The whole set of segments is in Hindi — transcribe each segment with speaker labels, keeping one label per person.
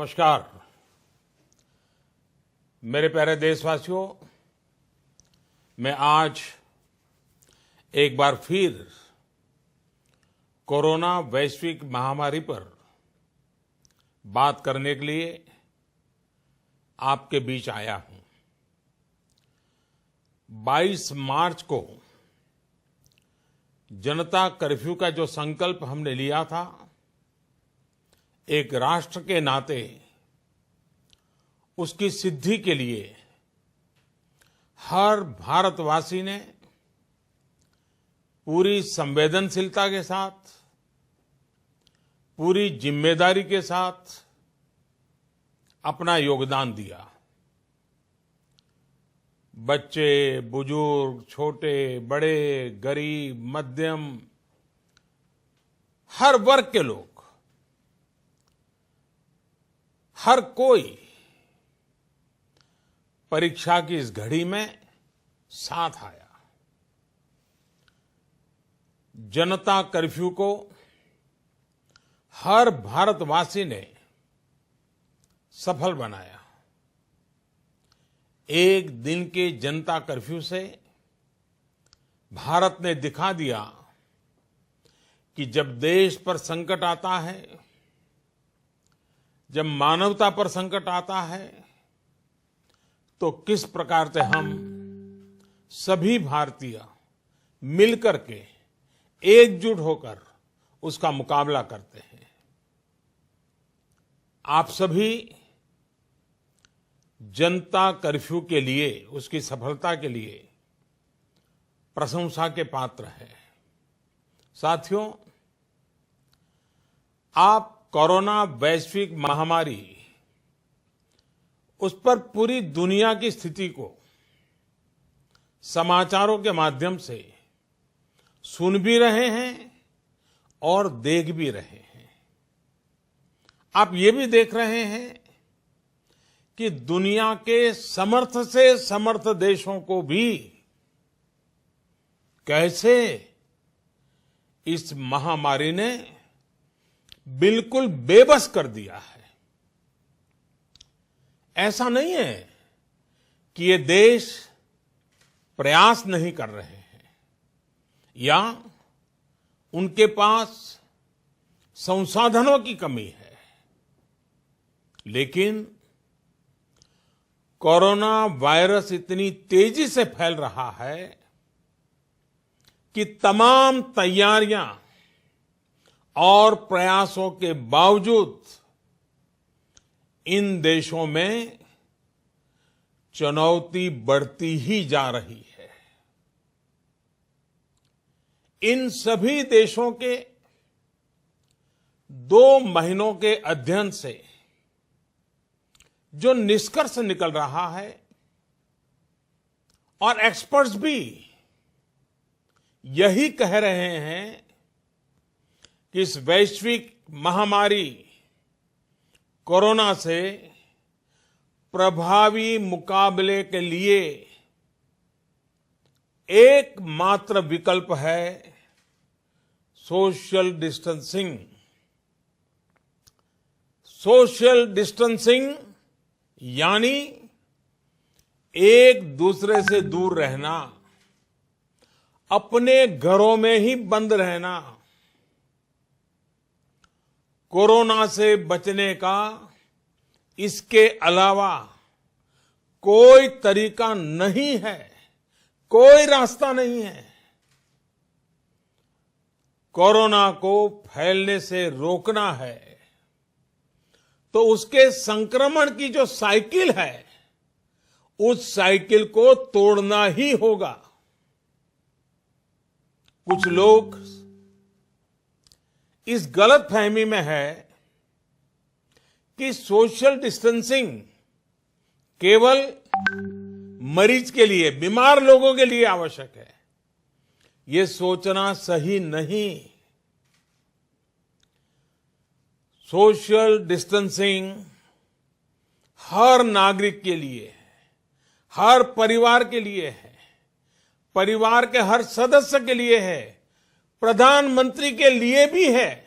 Speaker 1: नमस्कार। मेरे प्यारे देशवासियों, मैं आज एक बार फिर कोरोना वैश्विक महामारी पर बात करने के लिए आपके बीच आया हूं। 22 मार्च को जनता कर्फ्यू का जो संकल्प हमने लिया था, एक राष्ट्र के नाते उसकी सिद्धि के लिए हर भारतवासी ने पूरी संवेदनशीलता के साथ, पूरी जिम्मेदारी के साथ अपना योगदान दिया। बच्चे, बुजुर्ग, छोटे, बड़े, गरीब, मध्यम, हर वर्ग के लोग, हर कोई परीक्षा की इस घड़ी में साथ आया। जनता कर्फ्यू को हर भारतवासी ने सफल बनाया। एक दिन के जनता कर्फ्यू से भारत ने दिखा दिया कि जब देश पर संकट आता है, जब मानवता पर संकट आता है, तो किस प्रकार से हम सभी भारतीय मिलकर के एकजुट होकर उसका मुकाबला करते हैं। आप सभी जनता कर्फ्यू के लिए, उसकी सफलता के लिए प्रशंसा के पात्र हैं। साथियों, आप कोरोना वैश्विक महामारी, उस पर पूरी दुनिया की स्थिति को समाचारों के माध्यम से सुन भी रहे हैं और देख भी रहे हैं। आप ये भी देख रहे हैं कि दुनिया के समर्थ से समर्थ देशों को भी कैसे इस महामारी ने बिल्कुल बेबस कर दिया है। ऐसा नहीं है कि ये देश प्रयास नहीं कर रहे हैं या उनके पास संसाधनों की कमी है, लेकिन कोरोना वायरस इतनी तेजी से फैल रहा है कि तमाम तैयारियां और प्रयासों के बावजूद इन देशों में चुनौती बढ़ती ही जा रही है। इन सभी देशों के 2 महीनों के अध्ययन से जो निष्कर्ष निकल रहा है, और एक्सपर्ट्स भी यही कह रहे हैं कि इस वैश्विक महामारी कोरोना से प्रभावी मुकाबले के लिए एकमात्र विकल्प है सोशल डिस्टेंसिंग। सोशल डिस्टेंसिंग यानी एक दूसरे से दूर रहना, अपने घरों में ही बंद रहना। कोरोना से बचने का इसके अलावा कोई तरीका नहीं है, कोई रास्ता नहीं है। कोरोना को फैलने से रोकना है तो उसके संक्रमण की जो साइकिल है, उस साइकिल को तोड़ना ही होगा। कुछ लोग इस गलतफहमी में है कि सोशल डिस्टेंसिंग केवल मरीज के लिए, बीमार लोगों के लिए आवश्यक है। ये सोचना सही नहीं। सोशल डिस्टेंसिंग हर नागरिक के लिए है, हर परिवार के लिए है, परिवार के हर सदस्य के लिए है, प्रधानमंत्री के लिए भी है।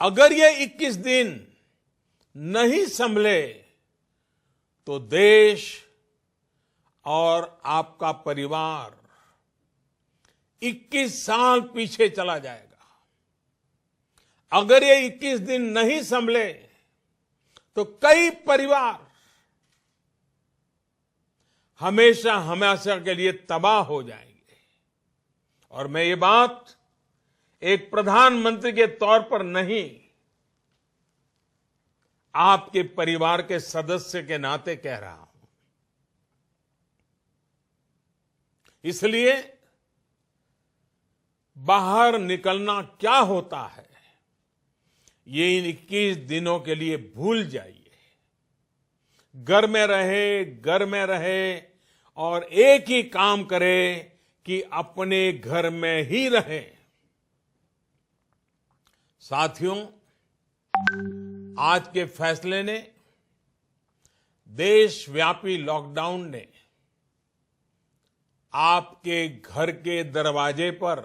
Speaker 1: अगर ये 21 दिन नहीं संभले तो देश और आपका परिवार 21 साल पीछे चला जाएगा। अगर ये 21 दिन नहीं संभले तो कई परिवार हमेशा हमेशा के लिए तबाह हो जाएंगे। और मैं ये बात एक प्रधानमंत्री के तौर पर नहीं, आपके परिवार के सदस्य के नाते कह रहा हूं। इसलिए बाहर निकलना क्या होता है ये इन 21 दिनों के लिए भूल जाइए। घर में रहे और एक ही काम करे कि अपने घर में ही रहे। साथियों, आज के फैसले ने, देशव्यापी लॉकडाउन ने आपके घर के दरवाजे पर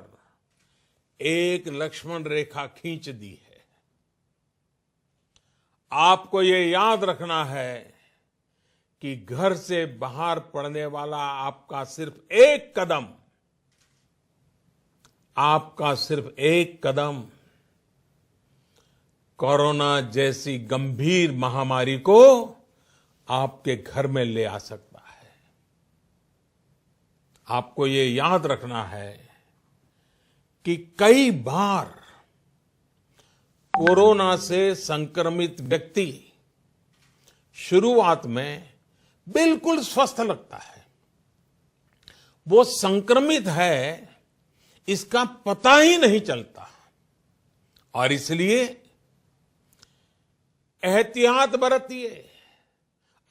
Speaker 1: एक लक्ष्मण रेखा खींच दी है। आपको ये याद रखना है कि घर से बाहर पड़ने वाला आपका सिर्फ एक कदम कोरोना जैसी गंभीर महामारी को आपके घर में ले आ सकता है। आपको ये याद रखना है कि कई बार कोरोना से संक्रमित व्यक्ति शुरुआत में बिल्कुल स्वस्थ लगता है, वो संक्रमित है इसका पता ही नहीं चलता। और इसलिए एहतियात बरतिए,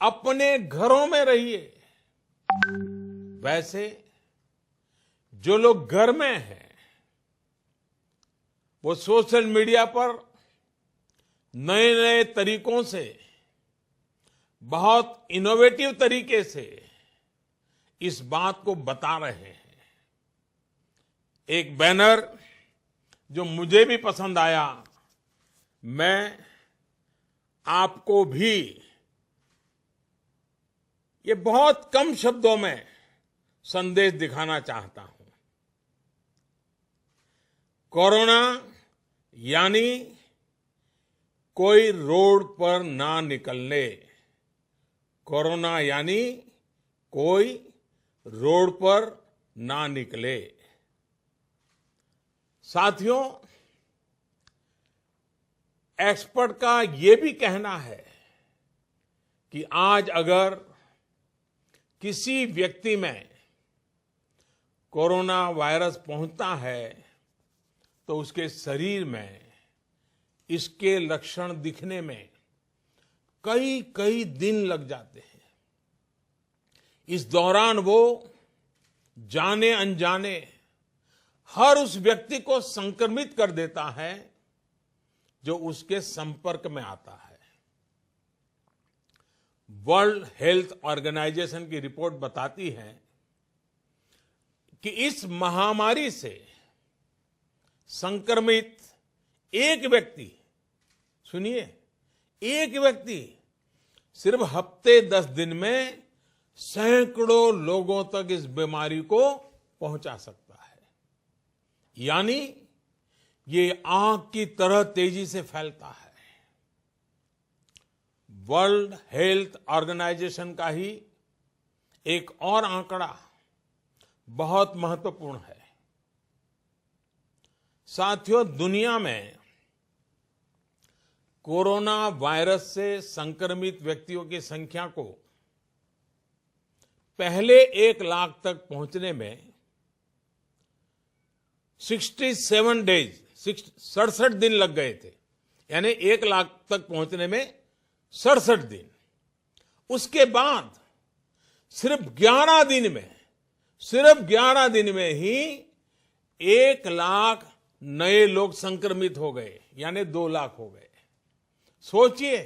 Speaker 1: अपने घरों में रहिए। वैसे जो लोग घर में हैं वो सोशल मीडिया पर नए नए तरीकों से, बहुत इनोवेटिव तरीके से इस बात को बता रहे हैं। एक बैनर जो मुझे भी पसंद आया, मैं आपको भी ये बहुत कम शब्दों में संदेश दिखाना चाहता हूं। कोरोना यानी कोई रोड पर ना निकलने। कोरोना यानी कोई रोड पर ना निकले। साथियों, एक्सपर्ट का ये भी कहना है कि आज अगर किसी व्यक्ति में कोरोना वायरस पहुंचता है तो उसके शरीर में इसके लक्षण दिखने में कई दिन लग जाते हैं। इस दौरान वो जाने अनजाने हर उस व्यक्ति को संक्रमित कर देता है जो उसके संपर्क में आता है। वर्ल्ड हेल्थ ऑर्गेनाइजेशन की रिपोर्ट बताती है कि इस महामारी से संक्रमित एक व्यक्ति, सुनिए, एक व्यक्ति सिर्फ हफ्ते 10 दिन में सैकड़ों लोगों तक इस बीमारी को पहुंचा सकता है। यानी ये आग की तरह तेजी से फैलता है। वर्ल्ड हेल्थ ऑर्गेनाइजेशन का ही एक और आंकड़ा बहुत महत्वपूर्ण है। साथियों, दुनिया में कोरोना वायरस से संक्रमित व्यक्तियों की संख्या को पहले 1 लाख तक पहुंचने में 67 दिन लग गए थे। यानी 1 लाख तक पहुंचने में 67 दिन। उसके बाद सिर्फ 11 दिन में ही 1 लाख नए लोग संक्रमित हो गए, यानी 2 लाख हो गए। सोचिए,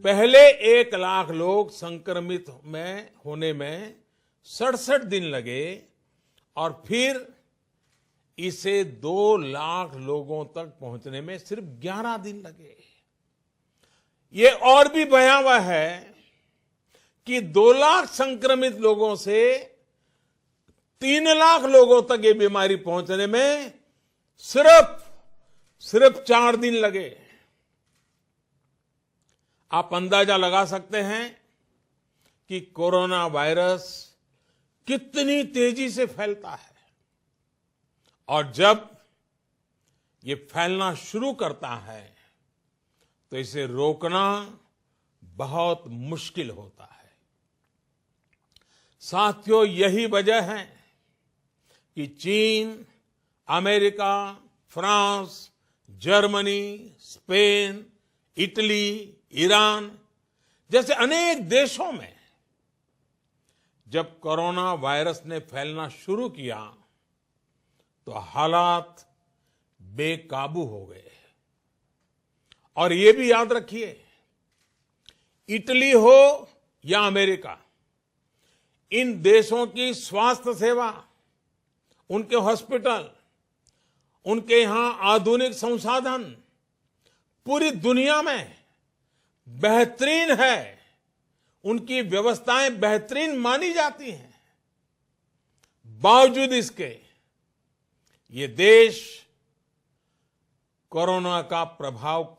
Speaker 1: पहले 1 लाख लोग संक्रमित होने में 67 दिन लगे और फिर इसे 2 लाख लोगों तक पहुंचने में सिर्फ 11 दिन लगे। ये और भी भयावह है कि 2 लाख संक्रमित लोगों से 3 लाख लोगों तक ये बीमारी पहुंचने में सिर्फ 4 दिन लगे। आप अंदाजा लगा सकते हैं कि कोरोना वायरस कितनी तेजी से फैलता है और जब ये फैलना शुरू करता है तो इसे रोकना बहुत मुश्किल होता है। साथियों, यही वजह है कि चीन, America, France, Germany, Spain, Italy, Iran जैसे अनेक देशों में जब कोरोना वायरस ने फैलना शुरू किया तो हालात बेकाबू हो गए। और ये भी याद रखिए, इटली हो या अमेरिका, इन देशों की स्वास्थ्य सेवा, उनके हॉस्पिटल, उनके यहां आधुनिक संसाधन पूरी दुनिया में बेहतरीन है। उनकी व्यवस्थाएं बेहतरीन मानी जाती हैं। बावजूद इसके ये देश कोरोना का प्रभाव कम